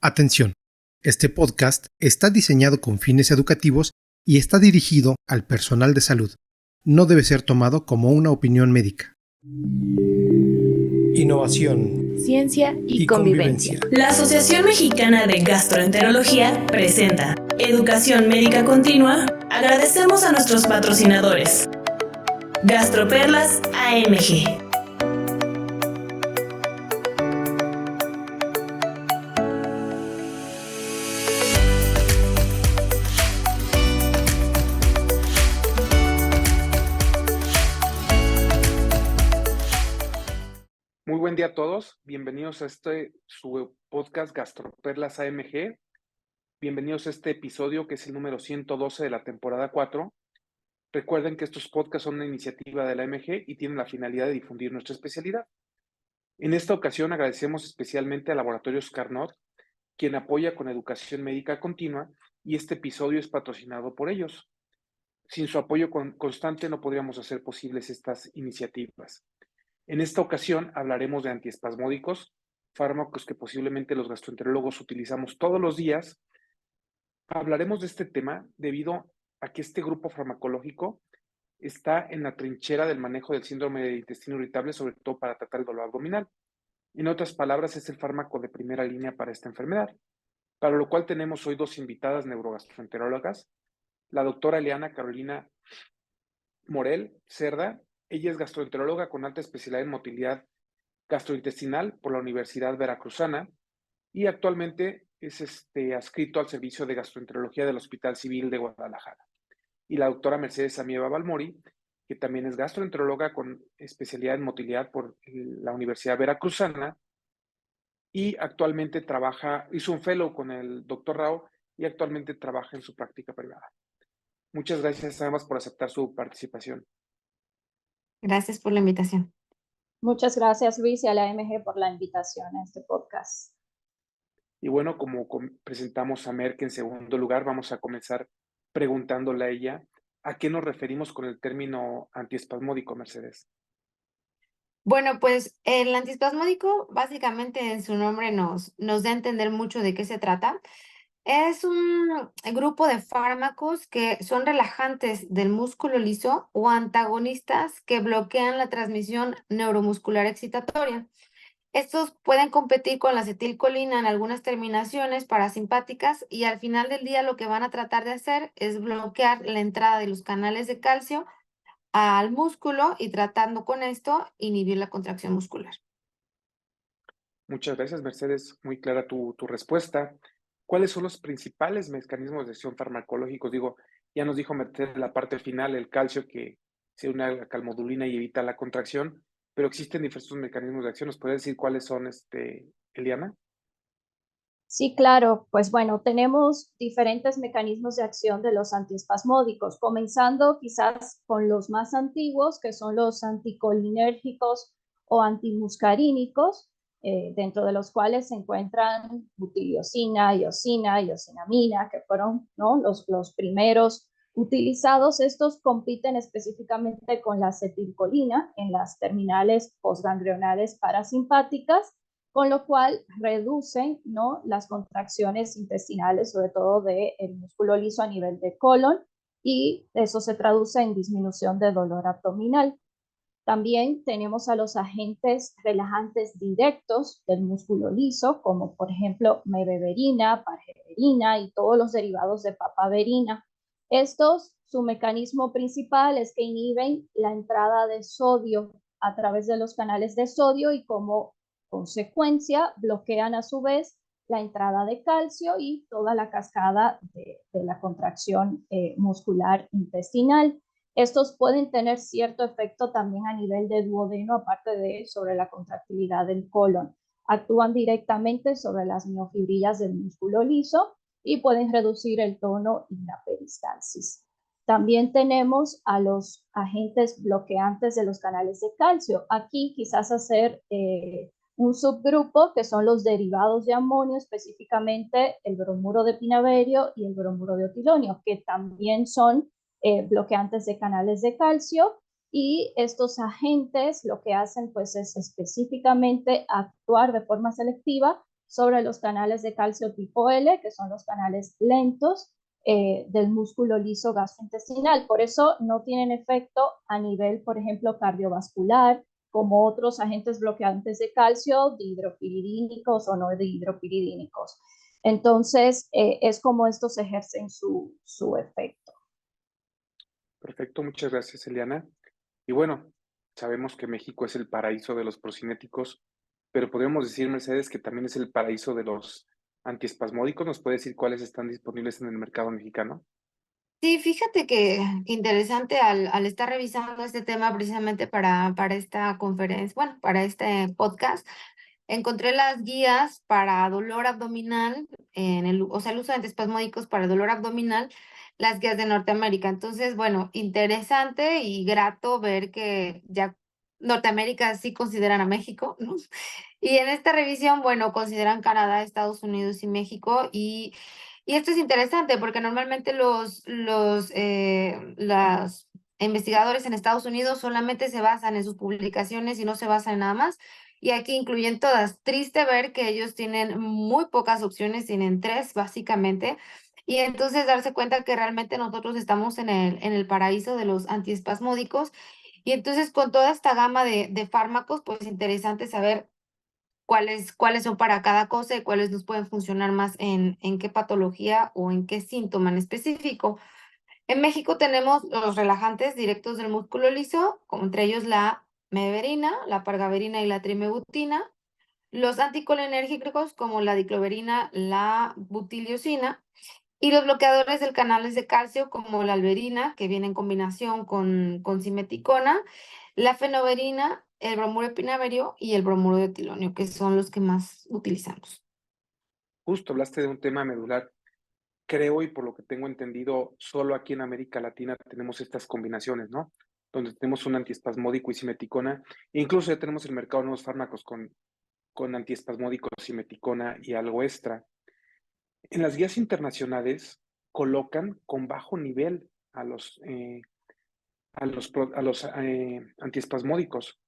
Atención, este podcast está diseñado con fines educativos y está dirigido al personal de salud. No debe ser tomado como una opinión médica. Innovación, ciencia y convivencia. La Asociación Mexicana de Gastroenterología presenta Educación Médica Continua. Agradecemos a nuestros patrocinadores. Gastroperlas AMG. Muy buen día a todos, bienvenidos a su podcast Gastroperlas AMG, bienvenidos a este episodio que es el número 112 de la temporada 4. Recuerden que estos podcasts son una iniciativa de la AMG y tienen la finalidad de difundir nuestra especialidad. En esta ocasión agradecemos especialmente a Laboratorios Carnot, quien apoya con educación médica continua, y este episodio es patrocinado por ellos. Sin su apoyo constante no podríamos hacer posibles estas iniciativas. En esta ocasión hablaremos de antiespasmódicos, fármacos que posiblemente los gastroenterólogos utilizamos todos los días. Hablaremos de este tema debido a que este grupo farmacológico está en la trinchera del manejo del síndrome de intestino irritable, sobre todo para tratar el dolor abdominal. En otras palabras, es el fármaco de primera línea para esta enfermedad, para lo cual tenemos hoy dos invitadas neurogastroenterólogas, la doctora Eliana Carolina Morel Cerda. Ella es gastroenteróloga con alta especialidad en motilidad gastrointestinal por la Universidad Veracruzana y actualmente es adscrito al Servicio de Gastroenterología del Hospital Civil de Guadalajara. Y la doctora Mercedes Amieva Balmori, que también es gastroenteróloga con especialidad en motilidad por la Universidad Veracruzana y actualmente hizo un fellow con el doctor Rao y actualmente trabaja en su práctica privada. Muchas gracias además por aceptar su participación. Gracias por la invitación. Muchas gracias, Luis, y a la AMG por la invitación a este podcast. Y bueno, como presentamos a Merck en segundo lugar, vamos a comenzar preguntándole a ella a qué nos referimos con el término antiespasmódico, Mercedes. Bueno, pues el antiespasmódico básicamente en su nombre nos da a entender mucho de qué se trata. Es un grupo de fármacos que son relajantes del músculo liso o antagonistas que bloquean la transmisión neuromuscular excitatoria. Estos pueden competir con la acetilcolina en algunas terminaciones parasimpáticas y al final del día lo que van a tratar de hacer es bloquear la entrada de los canales de calcio al músculo y tratando con esto inhibir la contracción muscular. Muchas gracias, Mercedes. Muy clara tu respuesta. ¿Cuáles son los principales mecanismos de acción farmacológicos? Ya nos dijo Mercedes la parte final, el calcio que se une a la calmodulina y evita la contracción, pero existen diversos mecanismos de acción. ¿Nos puede decir cuáles son, Eliana? Sí, claro. Pues bueno, tenemos diferentes mecanismos de acción de los antiespasmódicos, comenzando quizás con los más antiguos, que son los anticolinérgicos o antimuscarínicos, dentro de los cuales se encuentran butiliosina, iosinamina, que fueron, ¿no?, los primeros utilizados. Estos compiten específicamente con la acetilcolina en las terminales postganglionales parasimpáticas, con lo cual reducen, ¿no?, las contracciones intestinales, sobre todo del músculo liso a nivel de colon, y eso se traduce en disminución de dolor abdominal. También tenemos a los agentes relajantes directos del músculo liso, como por ejemplo mebeverina, pargeverina y todos los derivados de papaverina. Estos, su mecanismo principal es que inhiben la entrada de sodio a través de los canales de sodio y como consecuencia bloquean a su vez la entrada de calcio y toda la cascada de la contracción muscular intestinal. Estos pueden tener cierto efecto también a nivel de duodeno, aparte de sobre la contractilidad del colon. Actúan directamente sobre las miofibrillas del músculo liso y pueden reducir el tono y la peristalsis. También tenemos a los agentes bloqueantes de los canales de calcio. Aquí quizás hacer un subgrupo que son los derivados de amonio, específicamente el bromuro de pinaverio y el bromuro de otilonio, que también son bloqueantes de canales de calcio, y estos agentes lo que hacen pues es específicamente actuar de forma selectiva sobre los canales de calcio tipo L, que son los canales lentos del músculo liso gastrointestinal. Por eso no tienen efecto a nivel, por ejemplo, cardiovascular, como otros agentes bloqueantes de calcio, dihidropiridínicos o no dihidropiridínicos. Entonces, es como estos ejercen su efecto. Perfecto, muchas gracias, Eliana. Y bueno, sabemos que México es el paraíso de los procinéticos, pero podríamos decir, Mercedes, que también es el paraíso de los antiespasmódicos. ¿Nos puede decir cuáles están disponibles en el mercado mexicano? Sí, fíjate que interesante al estar revisando este tema precisamente para esta conferencia, bueno, para este podcast, encontré las guías para dolor abdominal, o sea, el uso de antiespasmódicos para dolor abdominal, las guías de Norteamérica. Entonces, bueno, interesante y grato ver que ya Norteamérica sí consideran a México, ¿no? Y en esta revisión, bueno, consideran Canadá, Estados Unidos y México. Y esto es interesante porque normalmente los investigadores en Estados Unidos solamente se basan en sus publicaciones y no se basan en nada más. Y aquí incluyen todas. Triste ver que ellos tienen muy pocas opciones, tienen 3 básicamente. Y entonces darse cuenta que realmente nosotros estamos en el paraíso de los antiespasmódicos. Y entonces con toda esta gama de fármacos, pues interesante saber cuáles son para cada cosa y cuáles nos pueden funcionar más en qué patología o en qué síntoma en específico. En México tenemos los relajantes directos del músculo liso, como entre ellos la meverina, la pargaverina y la trimebutina, los anticolinérgicos como la dicloverina, la butiliosina, y los bloqueadores del canales de calcio como la alberina, que viene en combinación con simeticona, la fenoberina, el bromuro de pinaverio y el bromuro de etilonio, que son los que más utilizamos. Justo hablaste de un tema medular. Creo, y por lo que tengo entendido, solo aquí en América Latina tenemos estas combinaciones, ¿no? Donde tenemos un antiespasmódico y simeticona. E incluso ya tenemos en el mercado nuevos fármacos con antiespasmódicos, simeticona y algo extra. En las guías internacionales colocan con bajo nivel a los antiespasmódicos,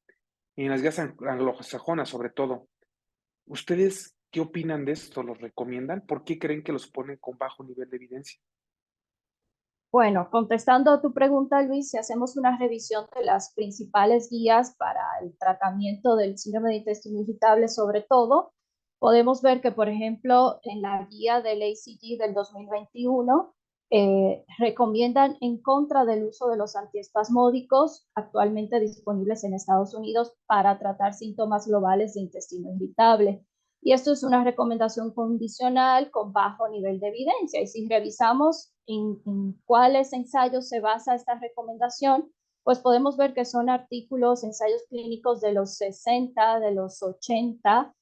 y en las guías anglosajonas sobre todo. ¿Ustedes qué opinan de esto? ¿Los recomiendan? ¿Por qué creen que los ponen con bajo nivel de evidencia? Bueno, contestando a tu pregunta, Luis, si hacemos una revisión de las principales guías para el tratamiento del síndrome de intestino irritable, sobre todo, podemos ver que, por ejemplo, en la guía del ACG del 2021, recomiendan en contra del uso de los antiespasmódicos actualmente disponibles en Estados Unidos para tratar síntomas globales de intestino irritable. Y esto es una recomendación condicional con bajo nivel de evidencia. Y si revisamos en cuáles ensayos se basa esta recomendación, pues podemos ver que son artículos, ensayos clínicos de los 60, de los 80,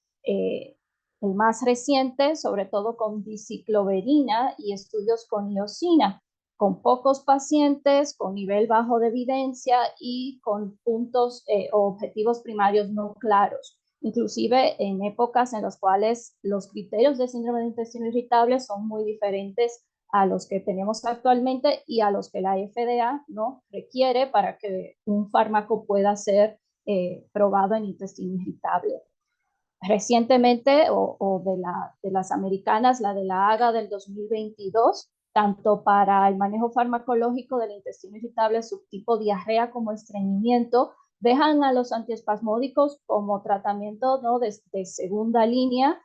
el más reciente, sobre todo con dicicloverina y estudios con iosina, con pocos pacientes, con nivel bajo de evidencia y con puntos o objetivos primarios no claros. Inclusive en épocas en las cuales los criterios de síndrome de intestino irritable son muy diferentes a los que tenemos actualmente y a los que la FDA no requiere para que un fármaco pueda ser probado en intestino irritable. Recientemente, o de las americanas, la de la AGA del 2022, tanto para el manejo farmacológico del intestino irritable subtipo diarrea como estreñimiento, dejan a los antiespasmódicos como tratamiento, ¿no?, de segunda línea,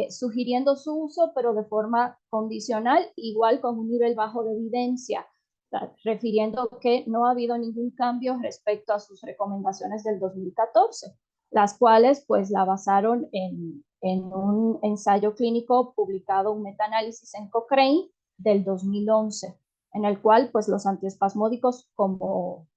sugiriendo su uso, pero de forma condicional, igual con un nivel bajo de evidencia, refiriendo que no ha habido ningún cambio respecto a sus recomendaciones del 2014, las cuales pues la basaron en un ensayo clínico publicado, un metaanálisis en Cochrane del 2011, en el cual pues los antiespasmódicos como,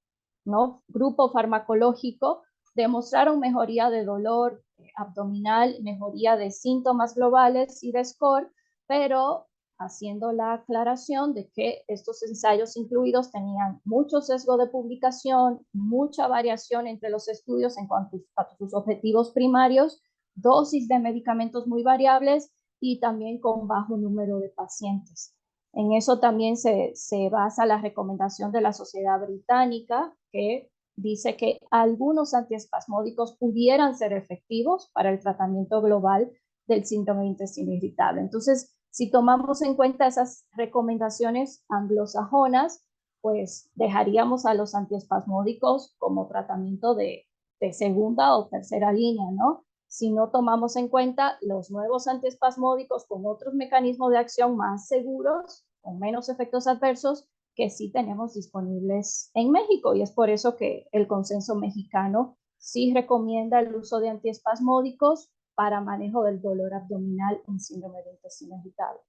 ¿no?, grupo farmacológico demostraron mejoría de dolor abdominal, mejoría de síntomas globales y de score, pero haciendo la aclaración de que estos ensayos incluidos tenían mucho sesgo de publicación, mucha variación entre los estudios en cuanto a sus objetivos primarios, dosis de medicamentos muy variables y también con bajo número de pacientes. En eso también se basa la recomendación de la Sociedad Británica, que dice que algunos antiespasmódicos pudieran ser efectivos para el tratamiento global del síndrome de intestino irritable. Entonces, si tomamos en cuenta esas recomendaciones anglosajonas, pues dejaríamos a los antiespasmódicos como tratamiento de segunda o tercera línea, ¿no? Si no tomamos en cuenta los nuevos antiespasmódicos con otros mecanismos de acción más seguros, con menos efectos adversos, que sí tenemos disponibles en México. Y es por eso que el consenso mexicano sí recomienda el uso de antiespasmódicos para manejo del dolor abdominal en síndrome de intestino irritable.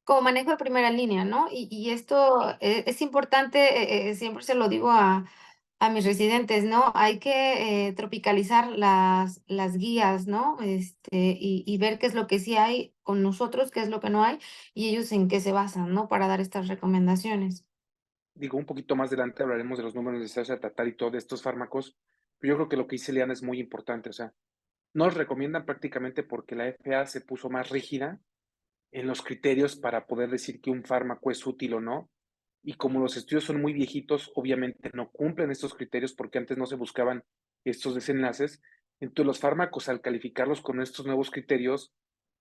Como manejo de primera línea, ¿no? Y esto es importante, siempre se lo digo a mis residentes, ¿no? Hay que tropicalizar las guías, ¿no? Y ver qué es lo que sí hay con nosotros, qué es lo que no hay, y ellos en qué se basan, ¿no? Para dar estas recomendaciones. Digo, un poquito más adelante hablaremos de los números necesarios a tratar y todo de estos fármacos, pero yo creo que lo que dice Liana es muy importante, o sea, no los recomiendan prácticamente porque la FDA se puso más rígida en los criterios para poder decir que un fármaco es útil o no. Y como los estudios son muy viejitos, obviamente no cumplen estos criterios porque antes no se buscaban estos desenlaces. Entonces los fármacos, al calificarlos con estos nuevos criterios,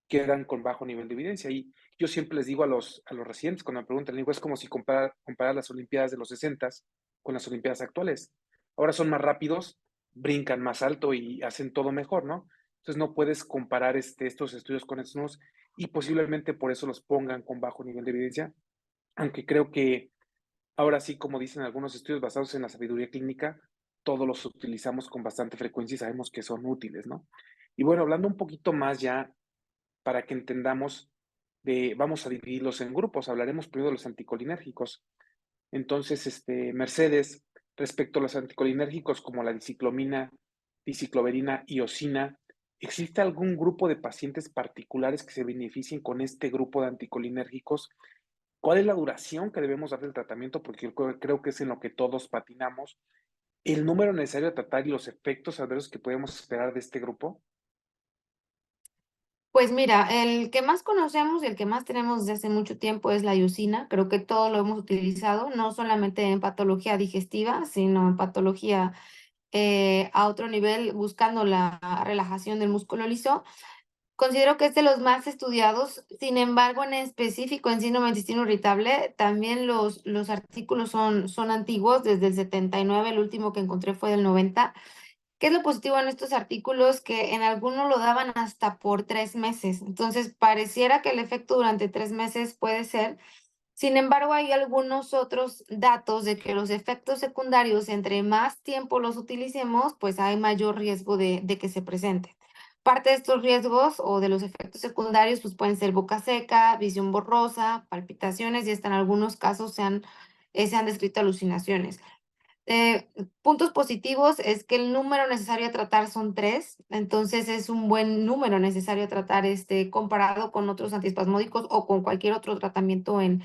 quedan con bajo nivel de evidencia. Y yo siempre les digo a los residentes, cuando me preguntan, digo, es como si comparar las Olimpiadas de los 60 con las Olimpiadas actuales. Ahora son más rápidos, brincan más alto y hacen todo mejor, ¿no? Entonces no puedes comparar estos estudios con estos nuevos y posiblemente por eso los pongan con bajo nivel de evidencia, aunque creo que ahora sí, como dicen algunos estudios basados en la sabiduría clínica, todos los utilizamos con bastante frecuencia y sabemos que son útiles, ¿no? Y bueno, hablando un poquito más ya para que entendamos vamos a dividirlos en grupos, hablaremos primero de los anticolinérgicos. Entonces, Mercedes, respecto a los anticolinérgicos como la diciclomina, dicicloverina y osina, ¿existe algún grupo de pacientes particulares que se beneficien con este grupo de anticolinérgicos? ¿Cuál es la duración que debemos dar del tratamiento? Porque yo creo que es en lo que todos patinamos. ¿El número necesario de tratar y los efectos adversos que podemos esperar de este grupo? Pues mira, el que más conocemos y el que más tenemos desde hace mucho tiempo es la iosina. Creo que todo lo hemos utilizado, no solamente en patología digestiva, sino en patología a otro nivel, buscando la relajación del músculo liso. Considero que es de los más estudiados, sin embargo, en específico en síndrome de intestino irritable, también los artículos son antiguos, desde el 79, el último que encontré fue del 90. ¿Qué es lo positivo en estos artículos? Que en algunos lo daban hasta por 3 meses. Entonces, pareciera que el efecto durante 3 meses puede ser. Sin embargo, hay algunos otros datos de que los efectos secundarios, entre más tiempo los utilicemos, pues hay mayor riesgo de que se presenten. Parte de estos riesgos o de los efectos secundarios, pues pueden ser boca seca, visión borrosa, palpitaciones y hasta en algunos casos se han descrito alucinaciones. Puntos positivos es que el número necesario a tratar son 3, entonces es un buen número necesario a tratar comparado con otros antiespasmódicos o con cualquier otro tratamiento en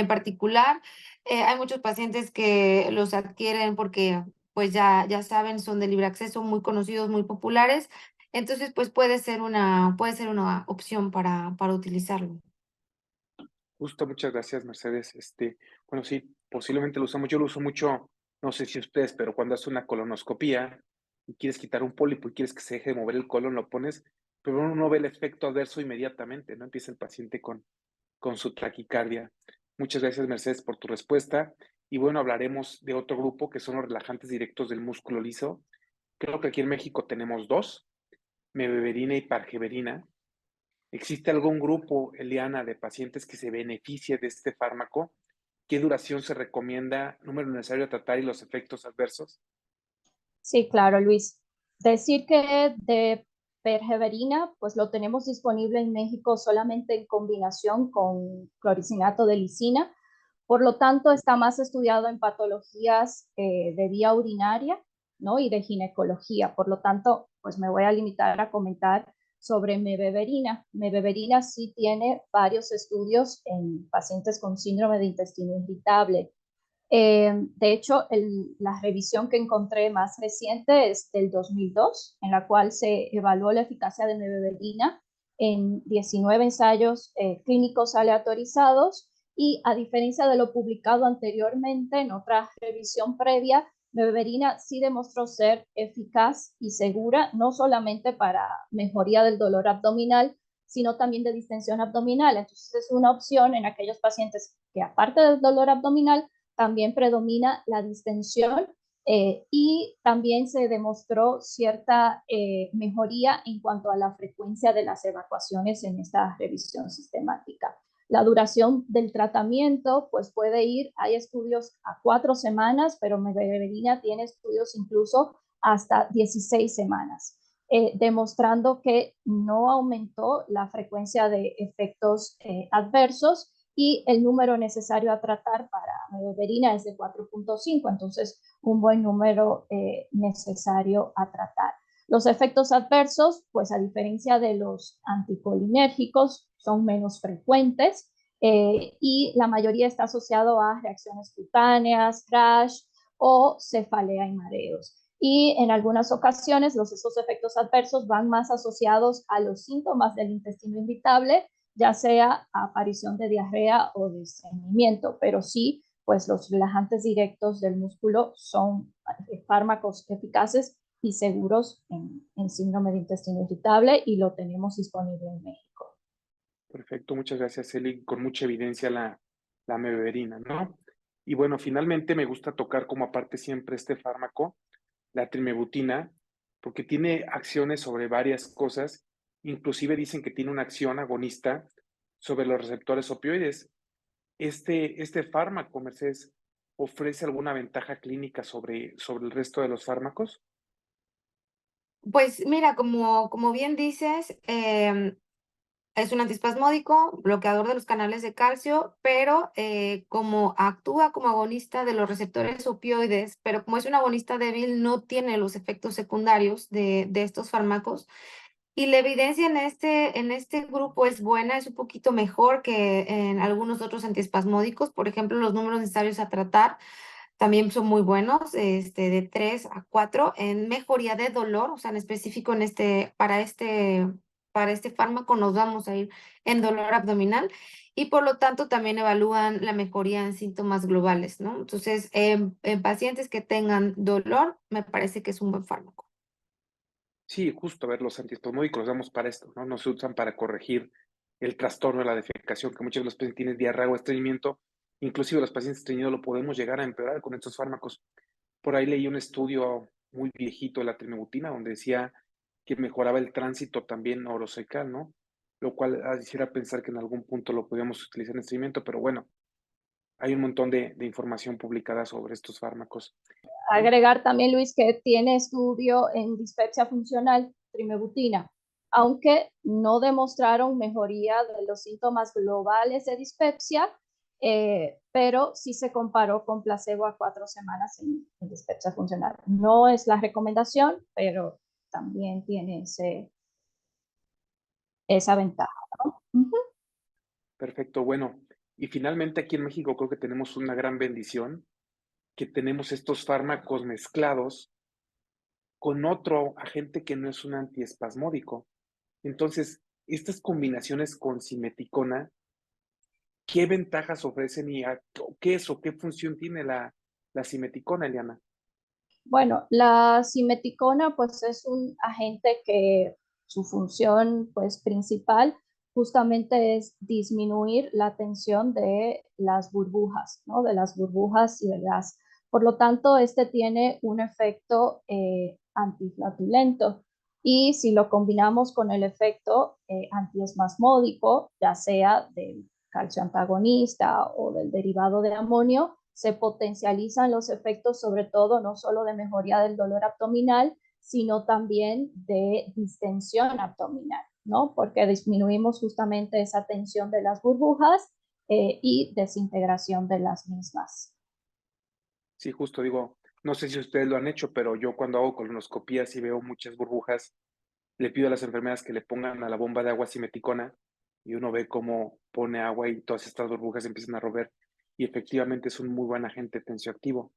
particular. Hay muchos pacientes que los adquieren porque pues ya saben, son de libre acceso, muy conocidos, muy populares, entonces pues puede ser una opción para utilizarlo. Justo, muchas gracias, Mercedes. Bueno, sí, posiblemente lo usamos. Yo lo uso mucho, no sé si ustedes, pero cuando haces una colonoscopía y quieres quitar un pólipo y quieres que se deje de mover el colon, lo pones, pero uno no ve el efecto adverso inmediatamente, ¿no? Empieza el paciente con su taquicardia. Muchas gracias, Mercedes, por tu respuesta. Y bueno, hablaremos de otro grupo que son los relajantes directos del músculo liso. Creo que aquí en México tenemos dos, mebeverina y pargeverina. ¿Existe algún grupo, Eliana, de pacientes que se beneficie de este fármaco? ¿Qué duración se recomienda? ¿Número necesario a tratar y los efectos adversos? Sí, claro, Luis. Decir que de pergeverina, pues lo tenemos disponible en México solamente en combinación con cloricinato de lisina. Por lo tanto, está más estudiado en patologías de vía urinaria, ¿no? Y de ginecología. Por lo tanto, pues me voy a limitar a comentar sobre mebeverina. Mebeverina sí tiene varios estudios en pacientes con síndrome de intestino irritable. De hecho, la revisión que encontré más reciente es del 2002, en la cual se evaluó la eficacia de mebeverina en 19 ensayos clínicos aleatorizados y a diferencia de lo publicado anteriormente en otra revisión previa, mebeverina sí demostró ser eficaz y segura, no solamente para mejoría del dolor abdominal, sino también de distensión abdominal. Entonces es una opción en aquellos pacientes que aparte del dolor abdominal, también predomina la distensión y también se demostró cierta mejoría en cuanto a la frecuencia de las evacuaciones en esta revisión sistemática. La duración del tratamiento pues puede ir, hay estudios a 4 semanas, pero mebeverina tiene estudios incluso hasta 16 semanas, demostrando que no aumentó la frecuencia de efectos adversos y el número necesario a tratar para mebeverina es de 4.5, entonces un buen número necesario a tratar. Los efectos adversos, pues a diferencia de los anticolinérgicos, son menos frecuentes y la mayoría está asociado a reacciones cutáneas, rash o cefalea y mareos. Y en algunas ocasiones esos efectos adversos van más asociados a los síntomas del intestino irritable, ya sea aparición de diarrea o de estreñimiento, pero sí, pues los relajantes directos del músculo son fármacos eficaces y seguros en síndrome de intestino irritable y lo tenemos disponible en México. Perfecto, muchas gracias, Eli. Con mucha evidencia la mebeverina, ¿no? Y bueno, finalmente me gusta tocar como aparte siempre este fármaco, la trimebutina, porque tiene acciones sobre varias cosas, inclusive dicen que tiene una acción agonista sobre los receptores opioides. Este fármaco, Mercedes, ¿ofrece alguna ventaja clínica sobre el resto de los fármacos? Pues mira, como bien dices, es un antiespasmódico, bloqueador de los canales de calcio, pero como actúa como agonista de los receptores opioides, pero como es un agonista débil, no tiene los efectos secundarios de estos fármacos. Y la evidencia en este grupo es buena, es un poquito mejor que en algunos otros antiespasmódicos. Por ejemplo, los números necesarios a tratar también son muy buenos, de 3 a 4 en mejoría de dolor, o sea, en específico para este fármaco nos vamos a ir en dolor abdominal y por lo tanto también evalúan la mejoría en síntomas globales, ¿no? Entonces, en pacientes que tengan dolor, me parece que es un buen fármaco. Sí, justo, a ver, los antiespasmódicos los damos para esto, ¿no? No se usan para corregir el trastorno de la defecación, que muchas de los pacientes tienen diarrea o estreñimiento, inclusive los pacientes estreñidos lo podemos llegar a empeorar con estos fármacos. Por ahí leí un estudio muy viejito de la trimebutina donde decía que mejoraba el tránsito también orocecal, ¿no? Lo cual hiciera pensar que en algún punto lo podíamos utilizar en estreñimiento, pero bueno, hay un montón de información publicada sobre estos fármacos. Agregar también, Luis, que tiene estudio en dispepsia funcional, trimebutina, aunque no demostraron mejoría de los síntomas globales de dispepsia, pero sí se comparó con placebo a 4 semanas en dispepsia funcional. No es la recomendación, pero también tiene esa ventaja, ¿no? Perfecto, bueno. Y finalmente aquí en México creo que tenemos una gran bendición, que tenemos estos fármacos mezclados con otro agente que no es un antiespasmódico. Entonces, estas combinaciones con simeticona, ¿qué ventajas ofrecen y qué es o qué función tiene la simeticona, Eliana? Bueno, la simeticona pues es un agente que su función pues principal justamente es disminuir la tensión de las burbujas, ¿no? De las burbujas y del gas. Por lo tanto, este tiene un efecto antiflatulento y si lo combinamos con el efecto antiespasmódico, ya sea del calcio antagonista o del derivado de amonio, se potencializan los efectos, sobre todo, no solo de mejoría del dolor abdominal, sino también de distensión abdominal, ¿no? Porque disminuimos justamente esa tensión de las burbujas y desintegración de las mismas. Sí, justo digo, no sé si ustedes lo han hecho, pero yo cuando hago colonoscopías y veo muchas burbujas, le pido a las enfermeras que le pongan a la bomba de agua simeticona y uno ve cómo pone agua y todas estas burbujas empiezan a romper y efectivamente es un muy buen agente tensioactivo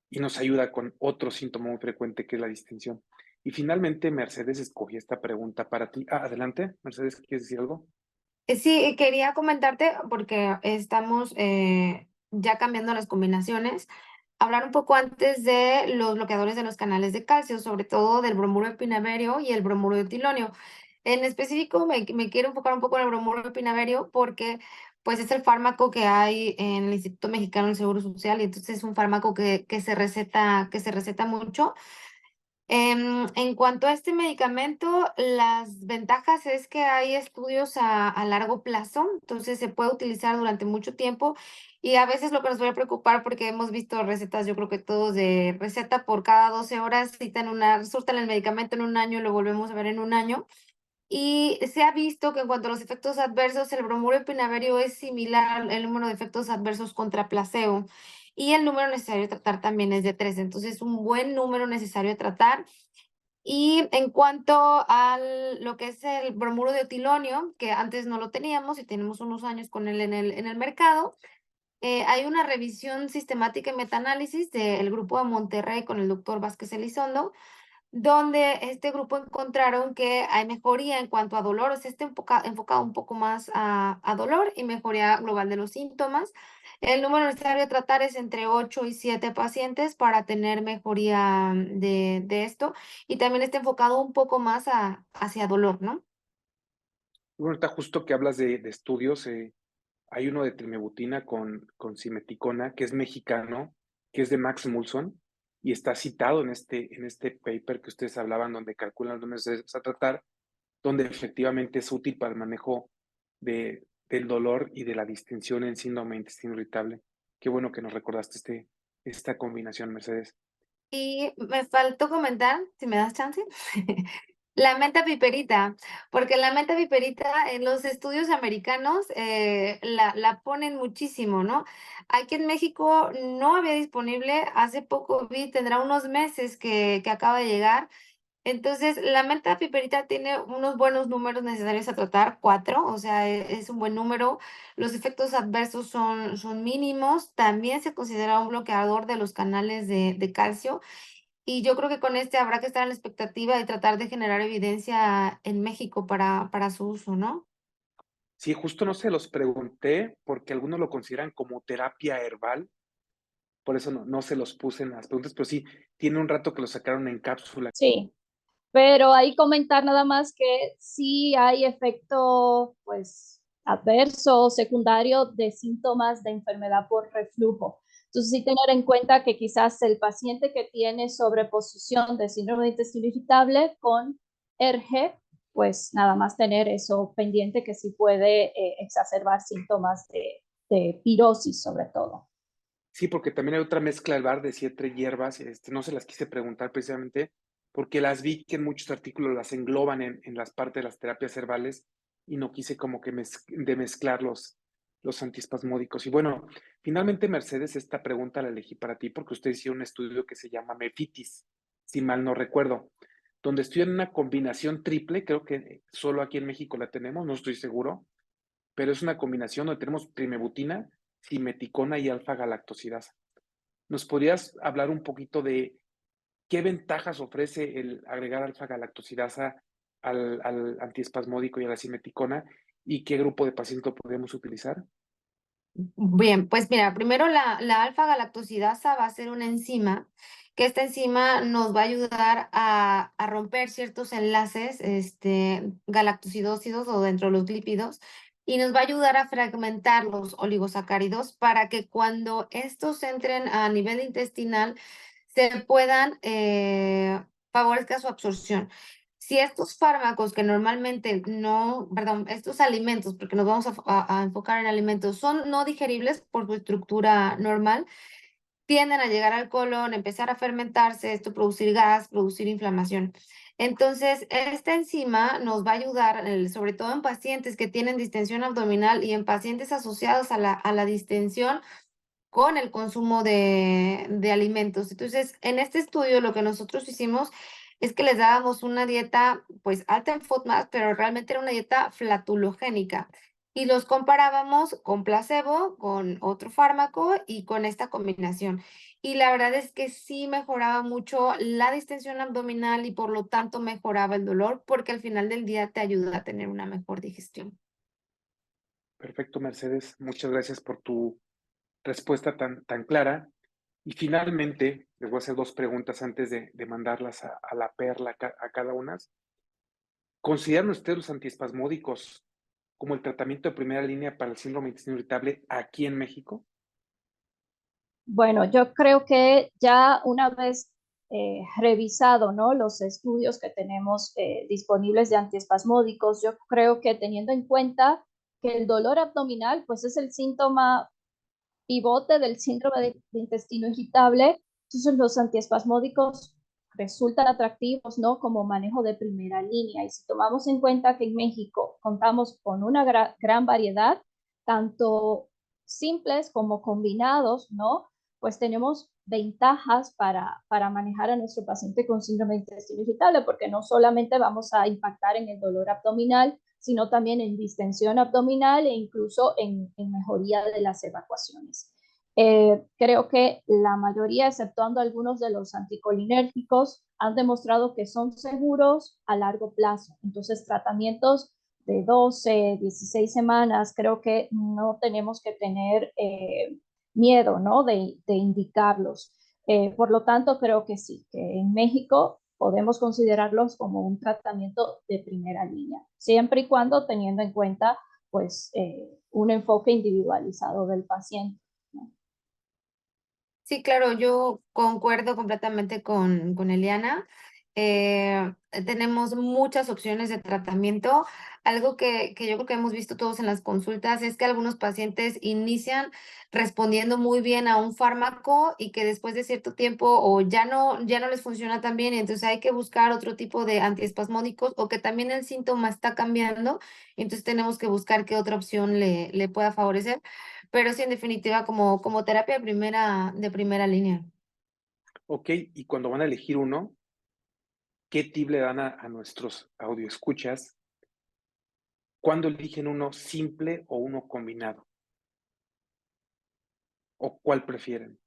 y nos ayuda con otro síntoma muy frecuente que es la distensión. Y finalmente Mercedes escogí esta pregunta para ti. Adelante, Mercedes, ¿quieres decir algo? Sí, quería comentarte porque estamos ya cambiando las combinaciones. hablar un poco antes de los bloqueadores de los canales de calcio, sobre todo del bromuro de pinaverio y el bromuro de etilonio. En específico, me quiero enfocar un poco en el bromuro de pinaverio porque pues es el fármaco que hay en el Instituto Mexicano del Seguro Social y entonces es un fármaco que se receta mucho. En cuanto a este medicamento, las ventajas es que hay estudios a largo plazo, entonces se puede utilizar durante mucho tiempo y a veces lo que nos suele preocupar porque hemos visto recetas, yo creo que todos de receta por cada 12 horas, surtan el medicamento en un año y lo volvemos a ver en un año. Y se ha visto que en cuanto a los efectos adversos, el bromuro de pinaverio es similar al número de efectos adversos contra placebo. Y el número necesario de tratar también es de 3. Entonces, un buen número necesario de tratar. Y en cuanto a lo que es el bromuro de etilonio, que antes no lo teníamos y tenemos unos años con él en el mercado, hay una revisión sistemática y metanálisis del grupo de Monterrey con el doctor Vázquez Elizondo, donde este grupo encontraron que hay mejoría en cuanto a dolor, o sea, enfocado un poco más a dolor y mejoría global de los síntomas. El número necesario de tratar es entre 8 y 7 pacientes para tener mejoría de esto y también está enfocado un poco más hacia dolor, ¿no? Bueno, ahorita justo que hablas de estudios, hay uno de trimebutina con simeticona, que es mexicano, que es de Max Mulson, y está citado en este paper que ustedes hablaban, donde calculan los números a tratar, donde efectivamente es útil para el manejo del dolor y de la distensión en síndrome de intestino irritable. Qué bueno que nos recordaste esta combinación, Mercedes. Y me faltó comentar, si me das chance, la menta piperita, porque la menta piperita en los estudios americanos la ponen muchísimo, ¿no? Aquí en México no había disponible, hace poco vi, tendrá unos meses que acaba de llegar. Entonces, la menta piperita tiene unos buenos números necesarios a tratar, 4, o sea, es un buen número. Los efectos adversos son mínimos. También se considera un bloqueador de los canales de calcio. Y yo creo que con este habrá que estar en la expectativa de tratar de generar evidencia en México para su uso, ¿no? Sí, justo no se los pregunté porque algunos lo consideran como terapia herbal, por eso no se los puse en las preguntas, pero sí, tiene un rato que lo sacaron en cápsula. Sí, pero ahí comentar nada más que sí hay efecto, pues, adverso o secundario de síntomas de enfermedad por reflujo. Entonces, sí tener en cuenta que quizás el paciente que tiene sobreposición de síndrome de intestino irritable con ERGE, pues nada más tener eso pendiente que sí puede exacerbar síntomas de pirosis sobre todo. Sí, porque también hay otra mezcla del bar de 7 hierbas, no se las quise preguntar precisamente porque las vi que en muchos artículos las engloban en las partes de las terapias herbales y no quise como que de mezclar los antiespasmódicos. Y bueno, finalmente, Mercedes, esta pregunta la elegí para ti porque usted hizo un estudio que se llama MEFITIS, si mal no recuerdo, donde estudian una combinación triple, creo que solo aquí en México la tenemos, no estoy seguro, pero es una combinación donde tenemos trimebutina, simeticona y alfa-galactosidasa. ¿Nos podrías hablar un poquito de qué ventajas ofrece el agregar alfa-galactosidasa al antiespasmódico y a la simeticona y qué grupo de pacientes lo podemos utilizar? Bien, pues mira, primero la alfa-galactosidasa va a ser una enzima, que esta enzima nos va a ayudar a romper ciertos enlaces galactosidósidos o dentro de los lípidos y nos va a ayudar a fragmentar los oligosacáridos para que cuando estos entren a nivel intestinal se puedan favorezca su absorción. Si estos fármacos que normalmente no, perdón, estos alimentos, porque nos vamos a enfocar en alimentos, son no digeribles por su estructura normal, tienden a llegar al colon, empezar a fermentarse, esto producir gas, producir inflamación. Entonces, esta enzima nos va a ayudar, sobre todo en pacientes que tienen distensión abdominal y en pacientes asociados a la distensión con el consumo de alimentos. Entonces, en este estudio lo que nosotros hicimos es que les dábamos una dieta pues alta en FODMAP, pero realmente era una dieta flatulogénica. Y los comparábamos con placebo, con otro fármaco y con esta combinación. Y la verdad es que sí mejoraba mucho la distensión abdominal y por lo tanto mejoraba el dolor porque al final del día te ayuda a tener una mejor digestión. Perfecto, Mercedes. Muchas gracias por tu respuesta tan clara. Y finalmente, les voy a hacer dos preguntas antes de mandarlas a la perla a cada una. ¿Consideran ustedes los antiespasmódicos como el tratamiento de primera línea para el síndrome de intestino irritable aquí en México? Bueno, yo creo que ya una vez revisado, ¿no?, los estudios que tenemos disponibles de antiespasmódicos, yo creo que teniendo en cuenta que el dolor abdominal pues es el síntoma pivote del síndrome de intestino irritable, entonces los antiespasmódicos resultan atractivos, ¿no?, como manejo de primera línea. Y si tomamos en cuenta que en México contamos con una gran variedad, tanto simples como combinados, ¿no?, pues tenemos ventajas para manejar a nuestro paciente con síndrome de intestino irritable, porque no solamente vamos a impactar en el dolor abdominal, sino también en distensión abdominal e incluso en mejoría de las evacuaciones. Creo que la mayoría, exceptuando algunos de los anticolinérgicos, han demostrado que son seguros a largo plazo. Entonces, tratamientos de 12, 16 semanas, creo que no tenemos que tener miedo, ¿no?, de indicarlos. Por lo tanto, creo que sí, que en México podemos considerarlos como un tratamiento de primera línea, siempre y cuando teniendo en cuenta pues un enfoque individualizado del paciente, ¿no? Sí, claro, yo concuerdo completamente con Eliana. Tenemos muchas opciones de tratamiento. Algo que yo creo que hemos visto todos en las consultas es que algunos pacientes inician respondiendo muy bien a un fármaco y que después de cierto tiempo o ya no les funciona tan bien y entonces hay que buscar otro tipo de antiespasmódicos o que también el síntoma está cambiando y entonces tenemos que buscar qué otra opción le pueda favorecer. Pero sí, en definitiva, como terapia de primera línea. Ok, y cuando van a elegir uno, ¿qué tip le dan a nuestros audioescuchas? ¿Cuándo eligen uno simple o uno combinado? ¿O cuál prefieren?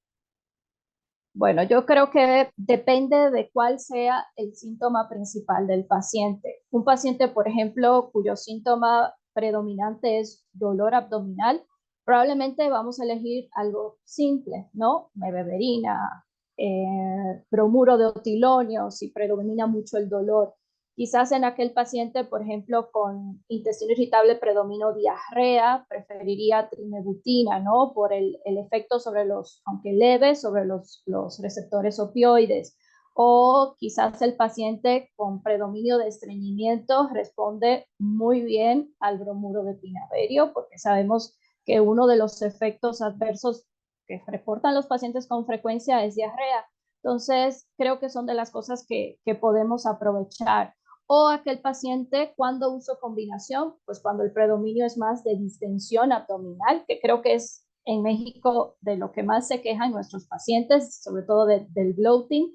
Bueno, yo creo que depende de cuál sea el síntoma principal del paciente. Un paciente, por ejemplo, cuyo síntoma predominante es dolor abdominal, probablemente vamos a elegir algo simple, ¿no? Mebeverina, bromuro de otilonio, si predomina mucho el dolor. Quizás en aquel paciente, por ejemplo, con intestino irritable predomino diarrea, preferiría trimebutina, ¿no? Por el efecto sobre los, aunque leve, sobre los receptores opioides. O quizás el paciente con predominio de estreñimiento responde muy bien al bromuro de pinaverio, porque sabemos que uno de los efectos adversos que reportan los pacientes con frecuencia es diarrea. Entonces, creo que son de las cosas que podemos aprovechar. O aquel paciente cuando uso combinación, pues cuando el predominio es más de distensión abdominal, que creo que es en México de lo que más se quejan nuestros pacientes, sobre todo del bloating.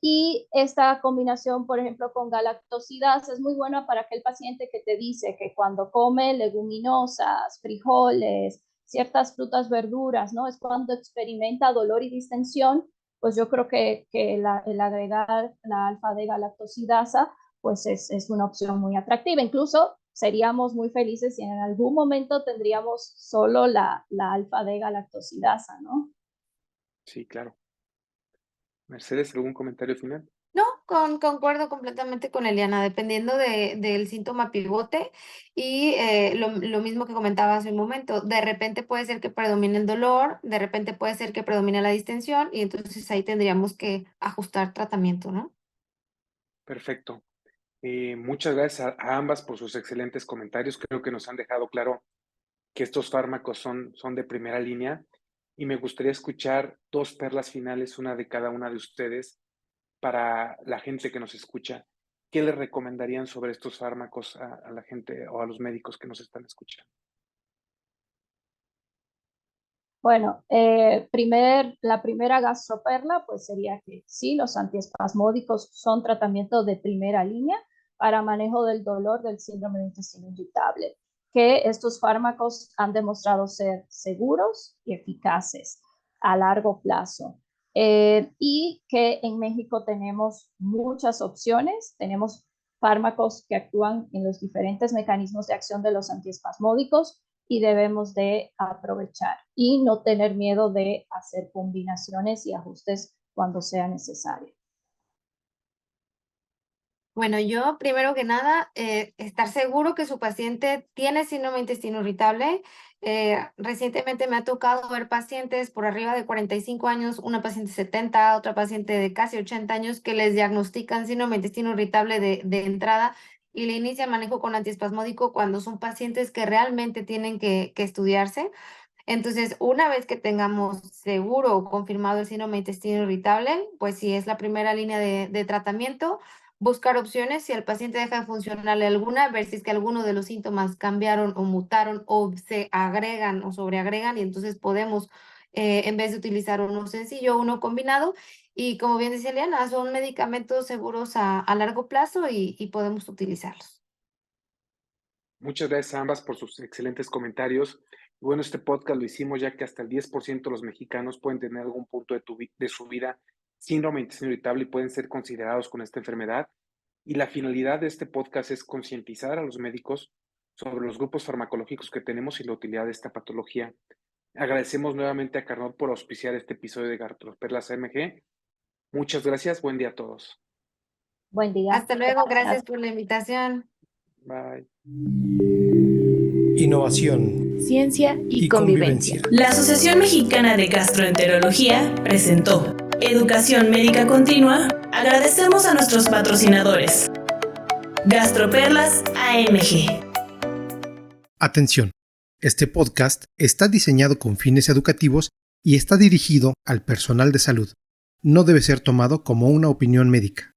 Y esta combinación, por ejemplo, con galactosidasa es muy buena para aquel paciente que te dice que cuando come leguminosas, frijoles, ciertas frutas, verduras, ¿no? Es cuando experimenta dolor y distensión, pues yo creo que el agregar la alfa-D-galactosidasa pues es una opción muy atractiva. Incluso seríamos muy felices si en algún momento tendríamos solo la alfa-D-galactosidasa, ¿no? Sí, claro. Mercedes, ¿algún comentario final? No, concuerdo completamente con Eliana, dependiendo del síntoma pivote y lo mismo que comentaba hace un momento, de repente puede ser que predomine el dolor, de repente puede ser que predomine la distensión y entonces ahí tendríamos que ajustar tratamiento, ¿no? Perfecto. Muchas gracias a ambas por sus excelentes comentarios. Creo que nos han dejado claro que estos fármacos son de primera línea y me gustaría escuchar dos perlas finales, una de cada una de ustedes, para la gente que nos escucha. ¿Qué le recomendarían sobre estos fármacos a la gente o a los médicos que nos están escuchando? Bueno, la primera gastroperla, pues sería que sí, los antiespasmódicos son tratamientos de primera línea para manejo del dolor del síndrome de intestino irritable, que estos fármacos han demostrado ser seguros y eficaces a largo plazo. Y que en México tenemos muchas opciones, tenemos fármacos que actúan en los diferentes mecanismos de acción de los antiespasmódicos, y debemos de aprovechar y no tener miedo de hacer combinaciones y ajustes cuando sea necesario. Bueno, yo primero que nada, estar seguro que su paciente tiene síndrome de intestino irritable. Recientemente me ha tocado ver pacientes por arriba de 45 años, una paciente de 70, otra paciente de casi 80 años que les diagnostican síndrome de intestino irritable de entrada y le inicia manejo con antiespasmódico cuando son pacientes que realmente tienen que estudiarse. Entonces, una vez que tengamos seguro o confirmado el síndrome de intestino irritable, pues si es la primera línea de tratamiento, buscar opciones. Si el paciente deja de funcionarle alguna, ver si es que alguno de los síntomas cambiaron o mutaron o se agregan o sobreagregan y entonces podemos, en vez de utilizar uno sencillo, uno combinado. Y como bien decía Eliana, son medicamentos seguros a largo plazo y podemos utilizarlos. Muchas gracias a ambas por sus excelentes comentarios. Y bueno, este podcast lo hicimos ya que hasta el 10% de los mexicanos pueden tener algún punto de su vida síndrome de intestino irritable y pueden ser considerados con esta enfermedad. Y la finalidad de este podcast es concientizar a los médicos sobre los grupos farmacológicos que tenemos y la utilidad de esta patología. Agradecemos nuevamente a Carnot por auspiciar este episodio de Gastroperlas AMG. Muchas gracias, buen día a todos. Buen día. Hasta luego, gracias por la invitación. Bye. Innovación, Ciencia y convivencia. convivencia. La Asociación Mexicana de Gastroenterología presentó Educación Médica Continua. Agradecemos a nuestros patrocinadores. Gastroperlas AMG. Atención, este podcast está diseñado con fines educativos y está dirigido al personal de salud. No debe ser tomado como una opinión médica.